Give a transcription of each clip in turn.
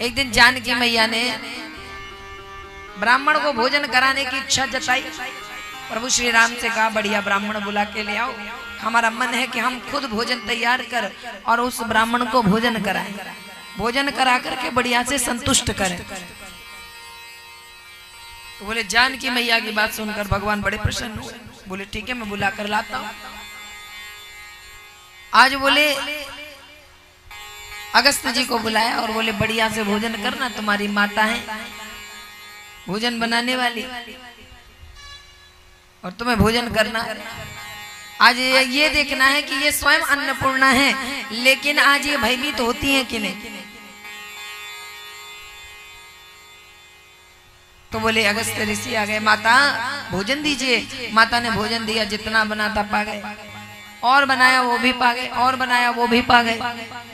एक दिन जानकी मैया ने ब्राह्मण को भोजन कराने की इच्छा जताई। प्रभु श्री राम से कहा बढ़िया ब्राह्मण बुला के ले आओ, हमारा मन है कि हम खुद भोजन तैयार कर और उस ब्राह्मण को भोजन कराएं, भोजन करा करके बढ़िया से संतुष्ट करें। तो बोले जानकी मैया की बात सुनकर भगवान बड़े प्रसन्न हुए। बोले ठीक है मैं बुला कर लाता हूं। आज बोले अगस्त जी को बुलाया और बोले बढ़िया से भोजन करना, तुम्हारी माता है भोजन बनाने वाली और तुम्हें भोजन करना। आज ये देखना है कि ये स्वयं अन्नपूर्णा है, लेकिन आज ये भयभीत होती है कि नहीं। तो बोले अगस्त ऋषि आ गए, माता भोजन दीजिए। माता ने भोजन दिया, जितना बना था पा गए, और बनाया वो भी पा गए, और बनाया वो भी पा गए।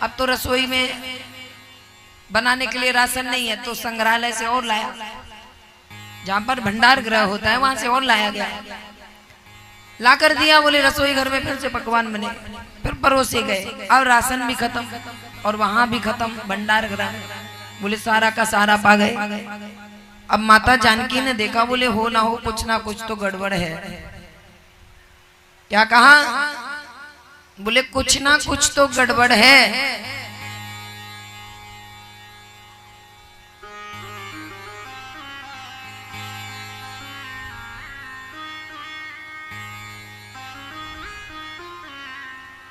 अब तो रसोई में बनाने के लिए राशन नहीं है, तो संग्रहालय से और लाया, जहां पर भंडार गृह होता है वहां से और लाया गया, ला कर दिया। बोले रसोई घर में फिर से पकवान बने, फिर परोसे गए। अब राशन भी खत्म और वहां भी खत्म, भंडार गृह। बोले सारा का सारा पा गए। अब माता जानकी ने देखा, बोले हो ना हो कुछ ना कुछ तो गड़बड़ है। क्या कहा? बोले कुछ ना कुछ तो गड़बड़ है।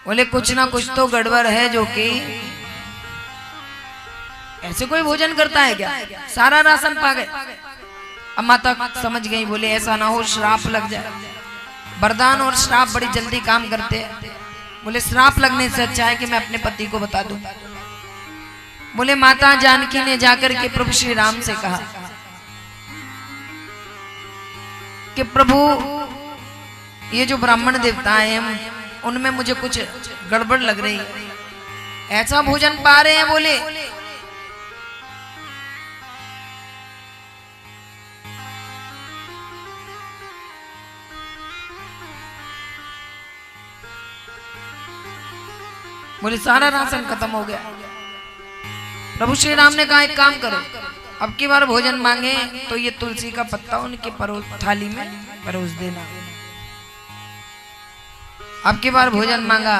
बोले कुछ ना कुछ तो गड़बड़ है, जो कि ऐसे कोई भोजन करता है क्या? सारा राशन पा गए। अब माता समझ गई, बोले ऐसा ना हो श्राप लग जाए। वरदान और श्राप बड़ी जल्दी काम करते हैं। बोले श्राप लगने से अच्छा है कि मैं अपने पति को बता दूं। बोले माता जानकी ने जाकर के प्रभु श्री राम से कहा कि प्रभु ये जो ब्राह्मण देवता हैं उनमें मुझे कुछ गड़बड़ लग रही है, ऐसा भोजन पा रहे हैं। बोले बोले सारा राशन खत्म हो गया। प्रभु श्री राम ने कहा एक काम करो, अब की बार भोजन मांगे तो ये तुलसी का पत्ता उनके थाली में परोस देना। अब की बार भोजन मांगा,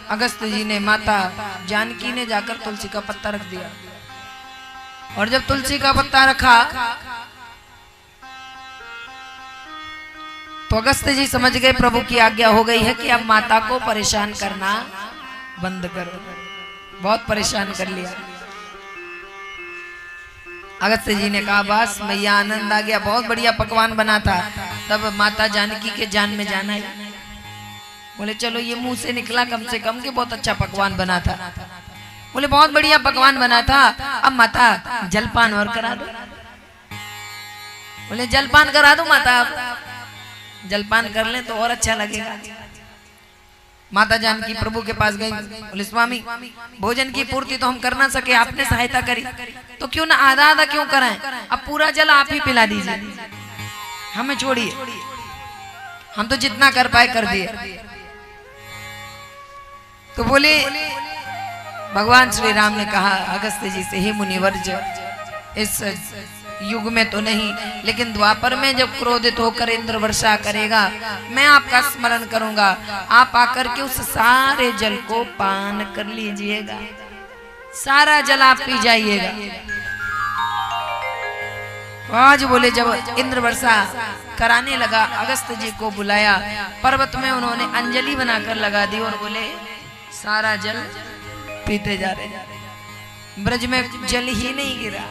अगस्त जी ने, माता जानकी ने जाकर तुलसी का पत्ता रख दिया। और जब तुलसी का पत्ता रखा तो अगस्त जी समझ गए प्रभु की आज्ञा हो गई है कि अब माता को परेशान करना बंद करो। बहुत परेशान कर लिया। अगस्त जी ने कहा बस मैया आनंद आ गया, बहुत बढ़िया पकवान बना था। तब माता जानकी के जान में जाना है। बोले चलो ये मुंह से निकला कम से कम कि बहुत अच्छा पकवान बना था। बोले बहुत बढ़िया पकवान बना था, अब माता जलपान और करा दो। बोले जलपान करा दो माता, अब जलपान कर ले तो और अच्छा लगेगा। माता जानकी प्रभु के पास गई। बोले स्वामी भोजन की पूर्ति तो हम कर ना सके, आपने सहायता करी तो क्यों ना आधा आधा क्यों कराएं, अब पूरा जल आप ही पिला दीजिए, हमें छोड़िए, हम तो जितना कर पाए कर दिए। तो बोले भगवान श्री राम ने कहा अगस्त जी से, हे मुनिवर्ज इस युग में तो नहीं, लेकिन द्वापर में जब क्रोधित होकर इंद्र वर्षा करेगा मैं आपका स्मरण करूंगा, आप आकर के उस सारे जल को पान कर लीजिएगा, सारा जल आप पी जाइएगा। आज बोले जब इंद्र वर्षा कराने लगा, अगस्त जी को बुलाया, पर्वत में उन्होंने अंजलि बनाकर लगा दी और बोले सारा जल पीते जा रहे। ब्रज में जल ही नहीं गिरा।